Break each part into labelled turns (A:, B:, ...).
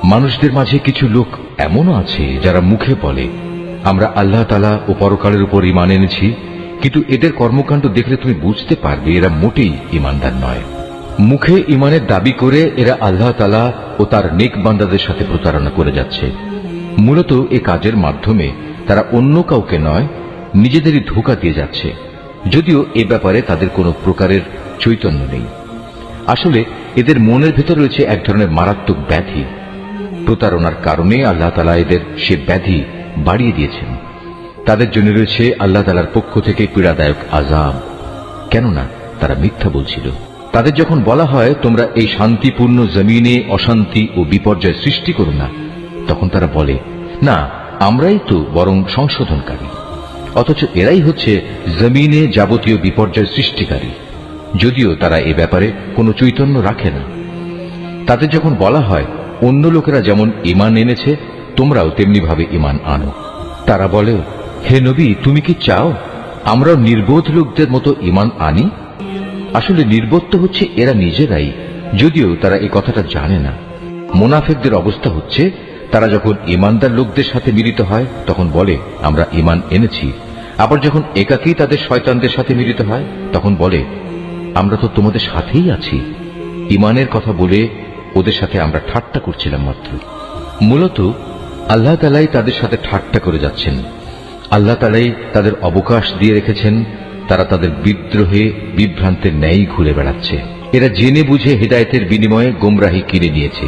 A: মানুষদের মাঝে কিছু লোক এমনও আছে যারা মুখে বলে আমরা আল্লাহ তাআলা ও পরকালের উপর ঈমান এনেছি, কিন্তু এদের কর্মকাণ্ড দেখলে তুমি বুঝতে পারবে এরা মোটেই ঈমানদার নয়। মুখে ঈমানের দাবি করে এরা আল্লাহ তাআলা ও তার নেক বান্দাদের সাথে প্রতারণা করে যাচ্ছে। মূলত এ কাজের মাধ্যমে তারা অন্য কাউকে নয়, নিজেদেরই ধোঁকা দিয়ে যাচ্ছে, যদিও এ ব্যাপারে তাদের কোনো প্রকারের চৈতন্য নেই। আসলে এদের মনের ভেতর রয়েছে এক ধরনের মারাত্মক ব্যাধি। প্রতারণার কারণে আল্লাহ তাআলা এদের সে ব্যাধি বাড়িয়ে দিয়েছেন। তাদের জন্য রয়েছে আল্লাহ তাআলার পক্ষ থেকে পীড়াদায়ক আযাব, কেননা তারা মিথ্যা বলছিল। তাদের যখন বলা হয় তোমরা এই শান্তিপূর্ণ জমিনে অশান্তি ও বিপর্যয় সৃষ্টি করো না, তখন তারা বলে না, আমরাই তো বরং সংশোধনকারী। অথচ এরাই হচ্ছে জমিনে যাবতীয় বিপর্যয় সৃষ্টিকারী, যদিও তারা এ ব্যাপারে কোনো চৈতন্য রাখে না। তাদের যখন বলা হয় অন্য লোকেরা যেমন ঈমান এনেছে তোমরাও তেমনি ভাবে ঈমান আনো, তারা বলে হে নবী, তুমি কি চাও আমরাও নির্বোধ লোকদের মতো ঈমান আনি? আসলে নির্বোধ তো হচ্ছে এরা নিজেরাই, যদিও তারা এই কথাটা জানে না। মুনাফিকদের অবস্থা হচ্ছে তারা যখন ঈমানদার লোকদের সাথে মিলিত হয় তখন বলে আমরা ঈমান এনেছি, আবার যখন একাকী তাদের শয়তানদের সাথে মিলিত হয় তখন বলে আমরা তো তোমাদের সাথেই আছি। ঈমানের কথা বলে ওদের সাথে আমরা ঠাট্টা করছিলাম মাত্র। মূলত আল্লাহ তাআলাই তাদের সাথে ঠাট্টা করে যাচ্ছেন। আল্লাহ তাআলাই তাদের অবকাশ দিয়ে রেখেছেন, তারা তাদের বিদ্রোহে বিভ্রান্তের ন্যায় ঘুরে বেড়াচ্ছে। এরা জেনে বুঝে হেদায়েতের বিনিময়ে গোমরাহি কিনে নিয়েছে।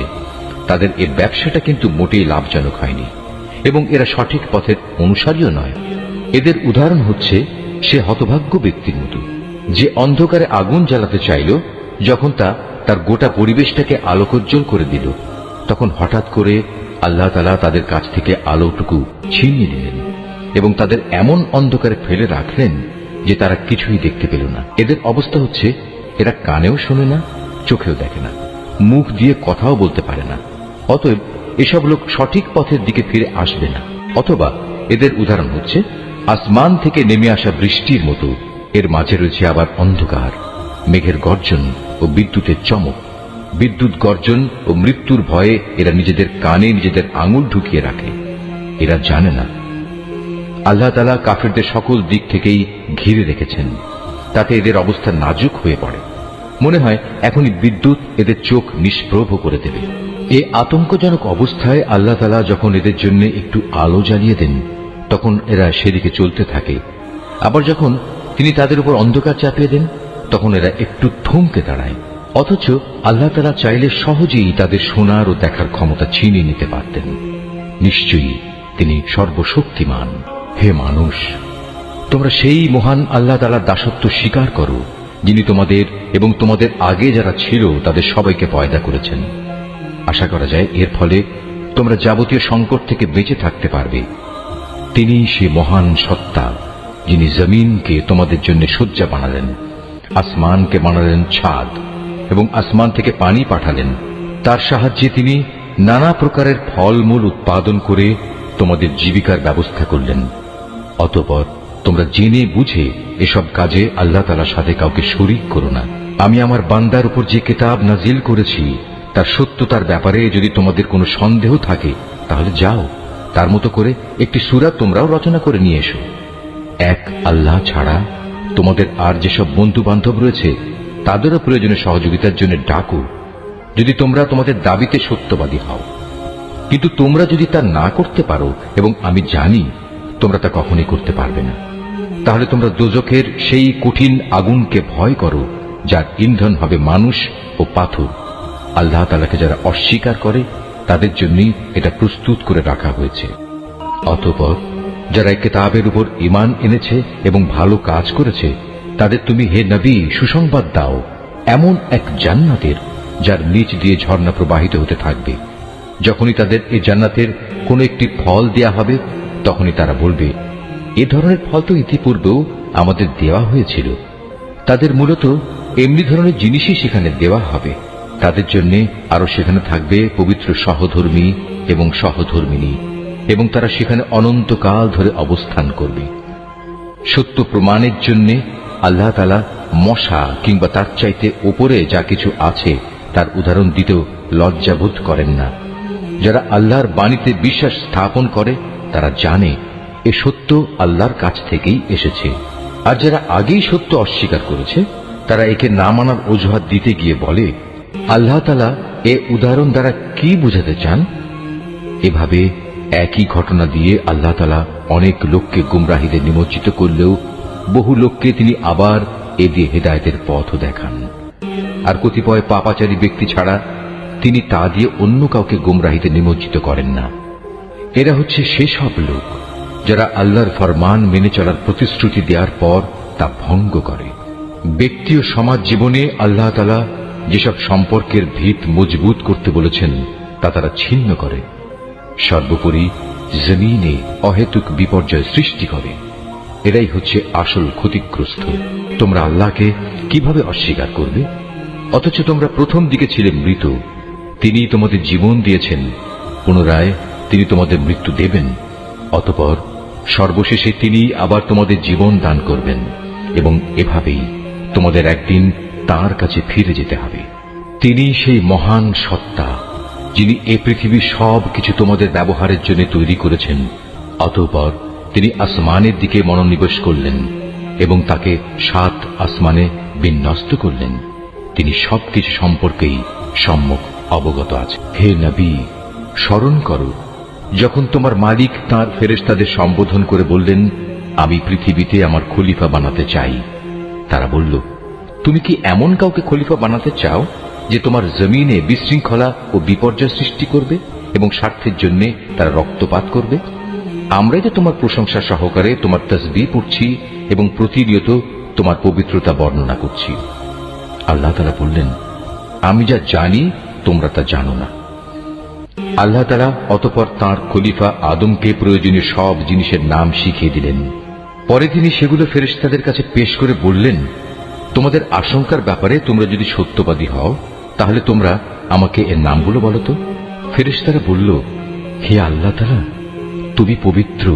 A: তাদের এ ব্যবসাটা কিন্তু মোটেই লাভজনক হয়নি এবং এরা সঠিক পথের অনুসারীও নয়। এদের উদাহরণ হচ্ছে সে হতভাগ্য ব্যক্তির মতো যে অন্ধকারে আগুন জ্বালাতে চাইল, যখন তা তার গোটা পরিবেশটাকে আলোকোজ্জ্বল করে দিল, তখন হঠাৎ করে আল্লাহ তাআলা তাদের কাছ থেকে আলোটুকু ছিনিয়ে নিলেন এবং তাদের এমন অন্ধকারে ফেলে রাখলেন যে তারা কিছুই দেখতে পেল না। এদের অবস্থা হচ্ছে এরা কানেও শোনে না, চোখেও দেখে না, মুখ দিয়ে কথাও বলতে পারে না। অতএব এসব লোক সঠিক পথের দিকে ফিরে আসবে না। অথবা এদের উদাহরণ হচ্ছে আসমান থেকে নেমে আসা বৃষ্টির মতো, এর মাঝে রয়েছে আবার অন্ধকার, মেঘের গর্জন ও বিদ্যুতের চমক। বিদ্যুৎ গর্জন ও মৃত্যুর ভয়ে এরা নিজেদের কানে নিজেদের আঙুল ঢুকিয়ে রাখে। এরা জানে না আল্লাহ তাআলা কাফিরদের সকল দিক থেকেই ঘিরে রেখেছেন, তাতে এদের অবস্থা নাজুক হয়ে পড়ে। মনে হয় এখনই বিদ্যুৎ এদের চোখ নিষ্প্রভ করে দেবে। এই আতঙ্কজনক অবস্থায় আল্লাহ তাআলা যখন এদের জন্য একটু আলো জ্বালিয়ে দেন তখন এরা সেদিকে চলতে থাকে। আবার যখন তিনি তাদের উপর অন্ধকার চাপিয়ে দেন তখন এরা একটু থমকে দাঁড়ায়। অথচ আল্লাহ তাআলা চাইলে সহজেই তাদের শোনার ও দেখার ক্ষমতা ছিনিয়ে নিতে পারতেন। নিশ্চয়ই তিনি সর্বশক্তিমান। হে মানুষ, তোমরা সেই মহান আল্লাহ তাআলার দাসত্ব স্বীকার করো যিনি তোমাদের এবং তোমাদের আগে যারা ছিল তাদের সবাইকে পয়দা করেছেন। আশা করা যায় এর ফলে তোমরা যাবতীয় সংকট থেকে বেঁচে থাকতে পারবে। তিনি সে মহান সত্তা যিনি জমিনকে তোমাদের জন্য শয্যা বানালেন, আসমানকে বানালেন ছাদ এবং আসমান থেকে পানি পাঠালেন। তার সাহায্যে তিনি নানা প্রকারের ফলমূল উৎপাদন করে তোমাদের জীবিকার ব্যবস্থা করলেন। অতঃপর তোমরা জেনে বুঝে এসব কাজে আল্লাহ তাআলার সাথে কাউকে শরীক করো না। আমি আমার বান্দার উপর যে কিতাব নাজিল করেছি তার সত্যতার ব্যাপারে যদি তোমাদের কোনো সন্দেহ থাকে তাহলে যাও, তার মতো করে একটি সূরা তোমরাও রচনা করে নিয়ে এসো। এক আল্লাহ ছাড়া তোমাদের আর যেসব বন্ধু বান্ধব রয়েছে তাদেরও প্রয়োজনে সহযোগিতার জন্য ডাকো, যদি তোমরা তোমাদের দাবিতে সত্যবাদী হও। কিন্তু তোমরা যদি তা না করতে পারো, এবং আমি জানি তোমরা তা কখনই করতে পারবে না, তাহলে তোমরা দোজখের সেই কঠিন আগুনকে ভয় করো যার ইন্ধন হবে মানুষ ও পাথর। আল্লাহ তাআলাকে যারা অস্বীকার করে তাদের জন্যই এটা প্রস্তুত করে রাখা হয়েছে। অতঃপর যারা এই কিতাবের উপর ঈমান এনেছে এবং ভালো কাজ করেছে তাদের তুমি হে নবী সুসংবাদ দাও এমন এক জান্নাতের যার নিচ দিয়ে ঝর্ণা প্রবাহিত হতে থাকবে। যখনই তাদের এই জান্নাতের কোনো একটি ফল দেয়া হবে তখনই তারা বলবে এ ধরনের ফল তো ইতিপূর্বেও আমাদের দেওয়া হয়েছিল। তাদের মূলত এমনি ধরনের জিনিসই সেখানে দেওয়া হবে। তাদের জন্য আরো সেখানে থাকবে পবিত্র সহধর্মী এবং সহধর্মিনী, এবং তারা সেখানে অনন্তকাল ধরে অবস্থান করবে। সত্য প্রমাণের জন্য আল্লাহ তাআলা মশা কিংবা তার চাইতে উপরে যা কিছু আছে তার উদাহরণ দিতেও লজ্জাবোধ করেন না। যারা আল্লাহর বাণীতে বিশ্বাস স্থাপন করে তারা জানে এ সত্য আল্লাহর কাছ থেকেই এসেছে। আর যারা আগেই সত্য অস্বীকার করেছে তারা একে না মানার অজুহাত দিতে গিয়ে বলে, আল্লাহ তাআলা এ উদাহরণ দ্বারা কি বুঝাতে চান? এভাবে একই ঘটনা দিয়ে আল্লাহ তাআলা অনেক লোককে গুমরাহিতে নিমজ্জিত করলেও বহু লোককে তিনি আবার এ দিয়ে হেদায়েতের পথও দেখান। আর কতিপয় পাপাচারী ব্যক্তি ছাড়া তিনি তা দিয়ে অন্য কাউকে গুমরাহিতে নিমজ্জিত করেন না। এরা হচ্ছে সেসব লোক যারা আল্লাহর ফরমান মেনে চলার প্রতিশ্রুতি দেওয়ার পর তা ভঙ্গ করে। ব্যক্তি ও সমাজ জীবনে আল্লাহ তাআলা যেসব সম্পর্কের ভিত মজবুত করতে বলেছেন তা তারা ছিন্ন করে। সর্বোপরি জমিনে অহেতুক বিপর্যয় সৃষ্টি করে। এরাই হচ্ছে আসল ক্ষতিগ্রস্ত। তোমরা আল্লাহকে কিভাবে অস্বীকার করবে? অথচ তোমরা প্রথম দিকে ছিলে মৃত। তিনি তোমাদের জীবন দিয়েছেন, পুনরায় তিনি তোমাদের মৃত্যু দেবেন। অতঃপর সর্বশেষে তিনি আবার তোমাদের জীবন দান করবেন এবং এভাবেই তোমাদের একদিন তাঁর কাছে ফিরে যেতে হবে। তিনি সেই মহান সত্তা যিনি এ পৃথিবীর সব কিছু তোমাদের ব্যবহারের জন্য তৈরি করেছেন। অতঃপর তিনি আসমানের দিকে মনোনিবেশ করলেন এবং তাকে 7 আসমানে বিন্যস্ত করলেন। তিনি সবকিছু সম্পর্কেই সম্যক অবগত আছে। হে নবী, স্মরণ করো যখন তোমার মালিক তাঁর ফেরেশতাদের সম্বোধন করে বললেন, আমি পৃথিবীতে আমার খলিফা বানাতে চাই। তারা বলল, তুমি কি এমন কাউকে খলিফা বানাতে চাও যে তোমার জমিনে বিশৃঙ্খলা ও বিপর্যয় সৃষ্টি করবে এবং স্বার্থের জন্য তারা রক্তপাত করবে? আমরাই তো তোমার প্রশংসা সহকারে তোমার তাসবিহ পড়ছি এবং প্রতিনিয়ত তোমার পবিত্রতা বর্ণনা করছি। আল্লাহ তাআলা বললেন, আমি যা জানি তোমরা তা জানো না। আল্লাহ তাআলা অতঃপর তাঁর খলিফা আদমকে প্রয়োজনীয় সব জিনিসের নাম শিখিয়ে দিলেন। পরে তিনি সেগুলো ফেরেশতাদের কাছে পেশ করে বললেন, তোমাদের আশঙ্কার ব্যাপারে তোমরা যদি সত্যবাদী হও তাহলে তোমরা আমাকে এর নামগুলো বলো তো। ফেরেশতারা বলল, হে আল্লাহ তাআলা, তুমি পবিত্র।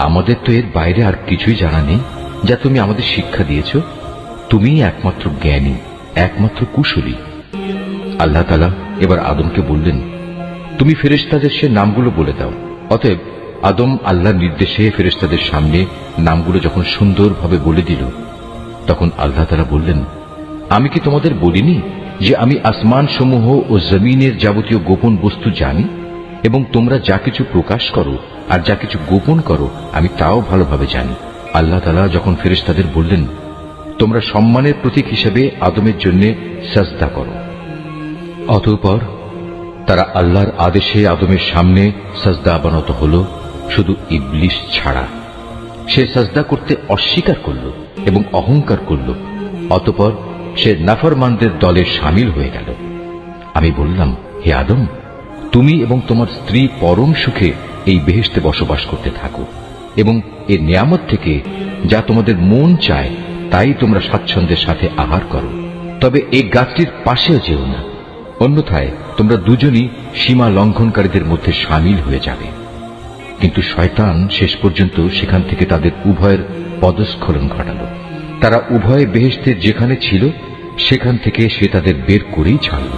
A: আমাদের তো এর বাইরে আর কিছুই জানা নেই যা তুমি আমাদের শিক্ষা দিয়েছ। তুমিই একমাত্র জ্ঞানী, একমাত্র কুশলী। আল্লাহ তাআলা এবার আদমকে বললেন, তুমি ফেরেশতাদের সে নামগুলো বলে দাও। অতএব আদম আল্লাহর নির্দেশে ফেরেশতাদের সামনে নামগুলো যখন সুন্দরভাবে বলে দিল, তখন আল্লাহ তাআলা বললেন, আমি কি তোমাদের বলিনি যে আমি আসমান সমূহ ও জমিনের যাবতীয় গোপন বস্তু জানি এবং তোমরা যা কিছু প্রকাশ করো আর যা কিছু গোপন করো আমি তাও ভালোভাবে জানি। আল্লাহ তাআলা যখন ফেরেশতাদের বললেন, তোমরা সম্মানের প্রতীক হিসেবে আদমের জন্য সাজদা করো, অতঃপর তারা আল্লাহর আদেশে আদমের সামনে সাজদা অবনত হল, শুধু ইবলিস ছাড়া। সে সাজদা করতে অস্বীকার করল এবং অহংকার করল। অতঃপর সে নাফরমানদের দলে শামিল হয়ে গেল। আমি বললাম, হে আদম, তুমি এবং তোমার স্ত্রী পরম সুখে এই বেহেশতে বসবাস করতে থাকো এবং এর নিয়ামত থেকে যা তোমাদের মন চায় তাই তোমরা স্বাচ্ছন্দ্যের সাথে আহার করো। তবে এই গাছটির পাশেও যেও না, অন্যথায় তোমরা দুজনই সীমা লঙ্ঘনকারীদের মধ্যে শামিল হয়ে যাবে। কিন্তু শয়তান শেষ পর্যন্ত সেখান থেকে তাদের উভয়ের পদস্খলন ঘটাল। তারা উভয়ে বেহেশতের যেখানে ছিল সেখান থেকে সে তাদের বের করেই ছাড়ল।